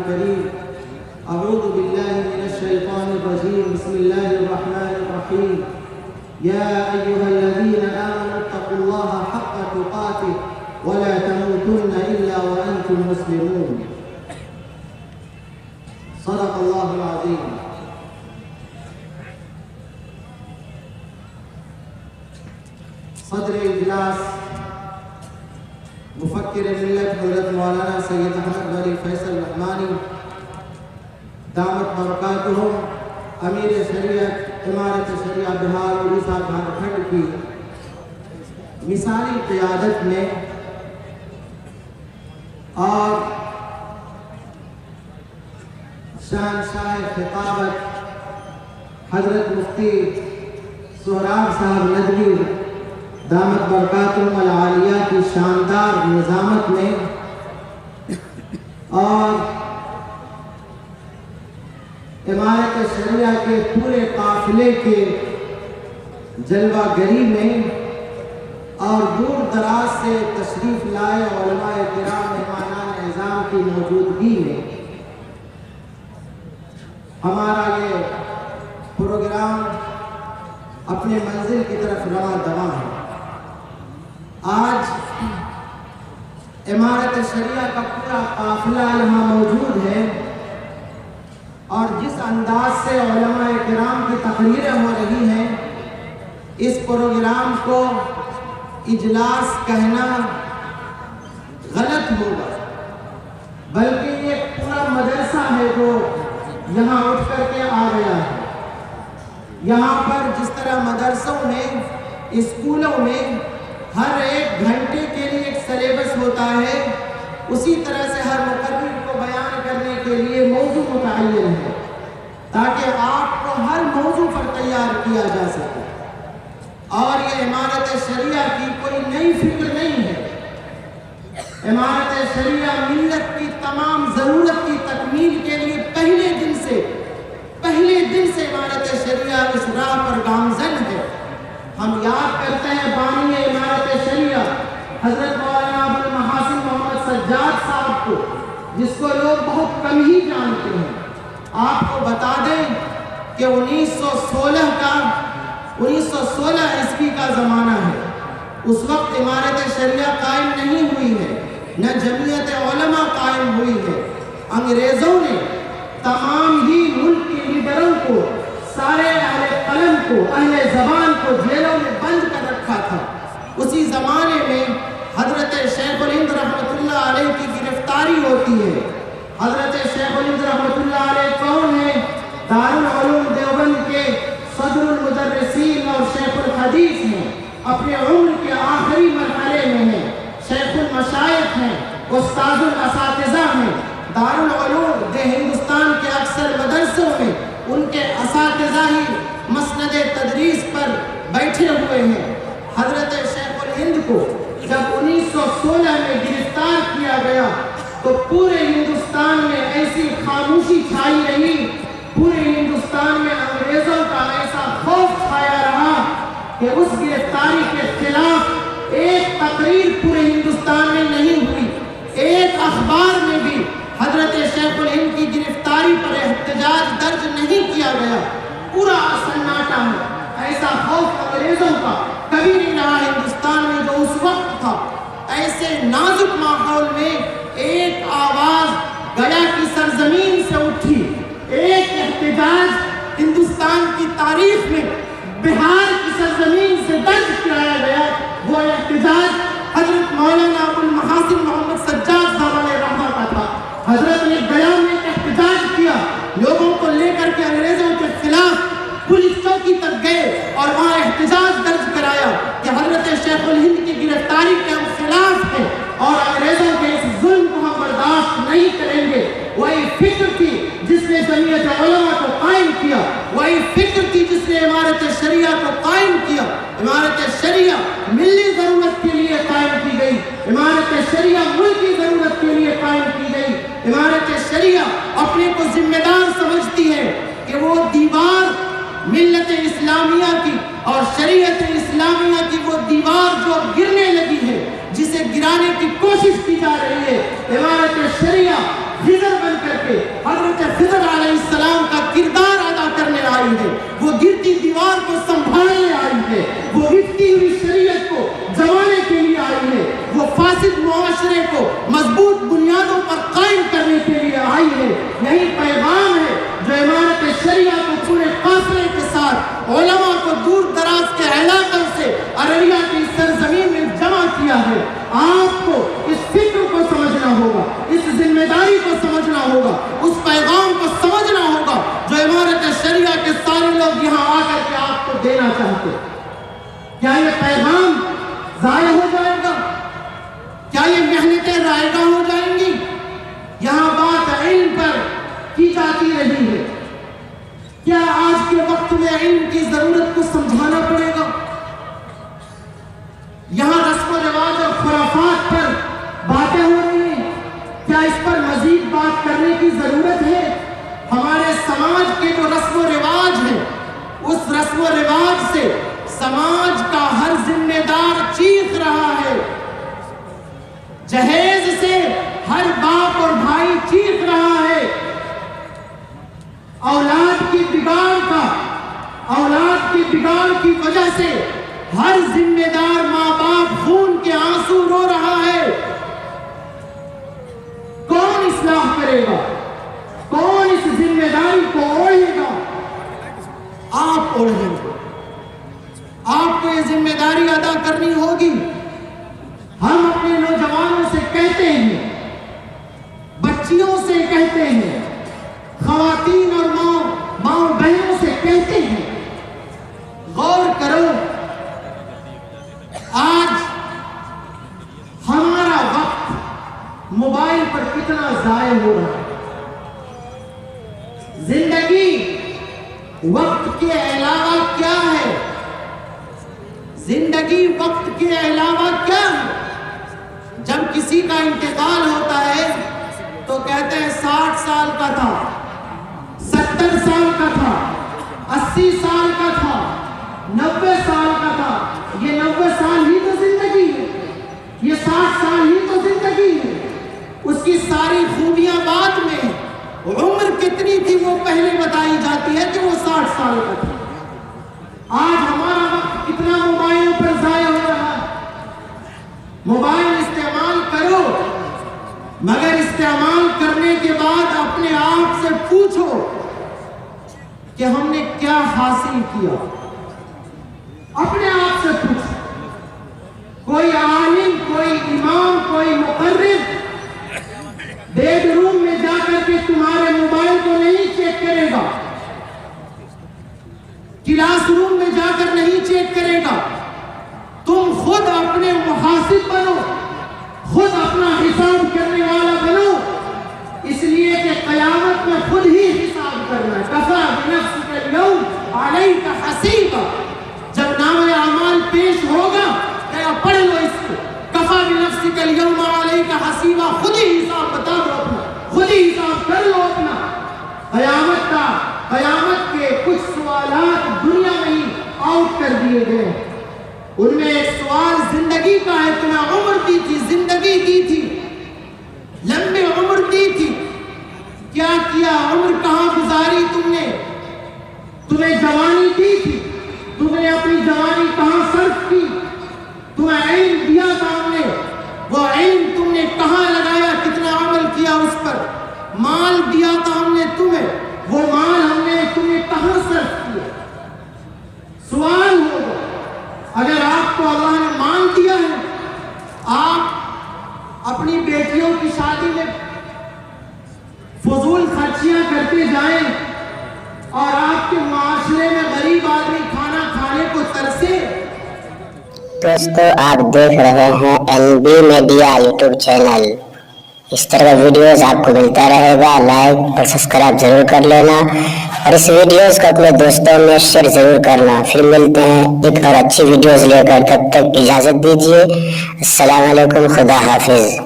الكريم. أعوذ بالله من الشيطان الرجيم. بسم الله الرحمن الرحيم. يا أيها الذين آمنوا اتقوا الله حق تقاته ولا تموتن إلا وأنتم مسلمون. صدق الله العظيم. صدر اجلاس مفکر ملت حضرت مولانا سید احمد ولی فیصل رحمانی دامت برکاتہم، امیر شریعت امارت شریعہ بہار اڑیسہ جھارکھنڈ کی مثالی قیادت میں اور شہنشاہ خطابت حضرت مفتی سہراب صاحب ندوی دامت برکاتہم العالیہ کی شاندار نظامت میں اور امارت شریعہ کے پورے قافلے کے جلوہ گری میں اور دور دراز سے تشریف لائے علماء کرام مہمانان اعظام کی موجودگی میں ہمارا یہ پروگرام اپنے منزل کی طرف رواں دواں ہے۔ آج امارت شریعہ کا پورا قافلہ یہاں موجود ہے اور جس انداز سے علماء کرام کی تقریریں ہو رہی ہیں، اس پروگرام کو اجلاس کہنا غلط ہوگا، بلکہ یہ پورا مدرسہ ہے جو یہاں اٹھ کر کے آ گیا ہے۔ یہاں پر جس طرح مدرسوں میں، اسکولوں میں ہر ایک گھنٹے کے لیے ایک سلیبس ہوتا ہے، اسی طرح سے ہر مقرر کو بیان کرنے کے لیے موضوع متعین ہے تاکہ آپ کو ہر موضوع پر تیار کیا جا سکے۔ اور یہ امارت شریعہ کی کوئی نئی فکر نہیں ہے۔ امارت شریعہ ملت کی تمام ضرورت کی تکمیل کے لیے پہلے دن سے امارت شریعہ اس راہ پر گامزن ہے۔ ہم یاد کرتے ہیں بانی امارت شریعہ حضرت مولانا ابوالمحاسن محمد سجاد صاحب کو، جس کو لوگ بہت کم ہی جانتے ہیں۔ آپ کو بتا دیں کہ 1916 عیسوی کا زمانہ ہے۔ اس وقت امارت شریعہ قائم نہیں ہوئی ہے، نہ جمعیت علماء قائم ہوئی ہے۔ انگریزوں نے تمام ہی ملک کی لیڈروں کو، سارے اہل قلم کو، اہل زبان کو جیلوں میں بند کر رکھا تھا۔ اسی زمانے میں حضرت شیخ الہند رحمۃ اللہ علیہ کی گرفتاری ہوتی ہے۔ حضرت شیخ الہند رحمۃ اللہ علیہ کون ہیں؟ دارالعلوم دیوبند کے صدر المدرسین اور شیخ الحدیث ہیں، اپنے عمر کے آخری مرحلے میں ہیں، شیخ المشائخ ہیں، استاد الاساتذہ ہیں۔ دارالعلوم ہندوستان کے اکثر مدرسوں میں ان کے اساتذہ ہی مسند تدریس پر بیٹھے ہوئے ہیں۔ حضرت شیخ الہند کو جب 1916 میں گرفتار کیا گیا تو پورے ہندوستان میں ایسی خاموشی چھائی رہی، پورے ہندوستان میں انگریزوں کا ایسا خوف چھایا رہا کہ اس گرفتاری کے خلاف ایک تقریر پورے ہندوستان میں نہیں ہوئی، ایک اخبار میں بھی حضرت شیخ الہند کی گرفتاری پر احتجاج درج نہیں کیا گیا۔ پورا سناٹا ہے۔ ایسا خوف انگریزوں کا کبھی نہیں رہا ہندوستان میں جو اس وقت تھا۔ ایسے نازک ماحول میں ایک آواز گیا کی سرزمین سے اٹھی، ایک احتجاج ہندوستان کی تاریخ میں بہار کی سرزمین سے درج کرایا گیا۔ وہ احتجاج حضرت مولانا ابوالمحاسن محمد سجاد صاحب علیہ رحمہ کا تھا۔ حضرت نے گیا میں احتجاج کیا، لوگوں کو لے کر کے انگریزوں کے خلاف پولیس چوکی تک گئے اور وہاں احتجاج درج کرایا کہ حضرت شیخ الہند کی گرفتاری کے ہم خلاف ہیں اور انگریزوں کے اس ظلم کو ہم برداشت نہیں کریں گے۔ وہی فکر تھی جس نے جمعیت علماء کو قائم کیا، وہی فکر تھی جس نے امارت شریعہ کو قائم کیا۔ امارت شریعہ ملی ضرورت کے لیے قائم کی گئی، امارت شریعہ ملکی ضرورت کے لیے قائم کی گئی۔ امارت شریعہ اپنے کو ذمہ دار سمجھتی ہے کہ وہ دیوار ملت اسلامیہ کی اور شریعت اسلامیہ کی وہ دیوار جو گرنے لگی ہے، جسے گرانے کی کوشش کی جا رہی ہے، امارت شریعہ خضر بن کر کے داری کو سمجھنا ہوگا, اس پیغام کو سمجھنا ہوگا جو امارت شریعہ کے سارے لوگ یہاں آ کر کے آپ کو دینا چاہتے. کیا یہ پیغام ضائع ہو جائے گا؟ کیا یہ محنتیں رائے گاں ہو جائیں گی؟ یہاں بات علم پر کی جاتی رہی ہے. کیا آج کے وقت میں علم کی ضرورت کو سمجھانا پڑے گا؟ یہاں رسم و رواج اور خرافات پر باتیں ہو رہی ہیں, کیا اس پر مزید بات کرنے کی ضرورت ہے؟ ہمارے سماج کے جو رسم و رواج ہیں, اس رسم و رواج سے سماج کا ہر ذمہ دار چیخ رہا ہے. جہیز سے ہر باپ اور بھائی چیخ رہا ہے. اولاد کی بگاڑ کی وجہ سے ہر ذمہ دار ماں باپ خون کے آنسو رو رہا ہے. کون اصلاح کرے گا؟ کون اس ذمہ داری کو اوڑھے گا؟ آپ اوڑھیں گے. آپ کو یہ ذمہ داری ادا کرنی ہوگی. ہم اپنے نوجوانوں سے کہتے ہیں, بچیوں سے کہتے ہیں, خواتین اور ماں بہنوں سے کہتے ہیں, غور کرو آج ہمارا وقت موبائل پر کتنا ضائع ہو رہا ہے. زندگی وقت کے علاوہ کیا ہے؟ زندگی وقت کے علاوہ کیا ہے؟ جب کسی کا انتقال ہوتا ہے تو کہتے ہیں 60 سال کا تھا, 70 سال کا تھا, 80 سال کا تھا, 90 سال کا تھا. یہ 90 سال ہی تو زندگی ہے, یہ 60 سال ہی تو زندگی ہے. اس کی ساری خوبیاں بعد میں ہیں. عمر کتنی تھی وہ پہلے بتائی جاتی ہے کہ وہ 60 سال کا تھا. آج ہمارا وقت کتنا موبائل پر ضائع ہو رہا ہے. موبائل استعمال کرو, مگر استعمال کرنے کے بعد اپنے آپ سے پوچھو کہ ہم نے کیا حاصل کیا. اپنے آپ سے پوچھو. کوئی عالم, کوئی امام, کوئی مقرر بیڈ روم میں جا کر کے تمہارے موبائل کو نہیں چیک کرے گا, کلاس روم میں جا کر نہیں چیک کرے گا. تم خود اپنے محاسب بنو, خود اپنا حساب کرنے والا بنو, اس لیے کہ قیامت میں خود ہی حساب کرنا ہے. کفا بنفسک اليوم علیک حسیبا. جب نامہ اعمال پیش ہوگا کیا پڑھ لو اس کو, کفا بنفسک اليوم علیک حسیبا. خود ہی حساب بتا دو اپنا, خود ہی حساب کر لو اپنا. قیامت کے کچھ سوالات دنیا میں ہی آؤٹ کر دیے گئے. ان میں ایک سوال زندگی کا ہے. تمہیں عمر دی تھی, زندگی دی تھی, لمبی عمر دی تھی, کیا کیا؟ عمر کہاں گزاری تم نے؟ تمہیں جوانی دی تھی, تم نے اپنی جوانی کہاں صرف کی؟ تمہیں علم دیا تھا ہم نے, وہ علم تم نے کہاں لگایا؟ کتنا عمل کیا اس پر؟ مال دیا تھا ہم نے تمہیں, وہ مال ہم نے تمہیں کہاں صرف کیا؟ سوال ہوگا. اگر آپ کو اللہ نے مان دیا ہے, آپ اپنی بیٹیوں کی شادی میں فضول خرچیاں کرتے جائیں اور آپ کے معاشرے میں غریب آدمی کھانا کھانے کو ترسے. دوستو آپ دیکھ رہے ہیں NB میڈیا یوٹیوب چینل. اس طرح ویڈیوز آپ کو ملتا رہے گا. لائک اور سبسکرائب ضرور کر لینا اور اس ویڈیوز کو اپنے دوستوں میں شیئر ضرور کرنا. پھر ملتے ہیں ایک اور اچھی ویڈیوز لے کر. تب تک اجازت دیجیے. السلام علیکم. خدا حافظ.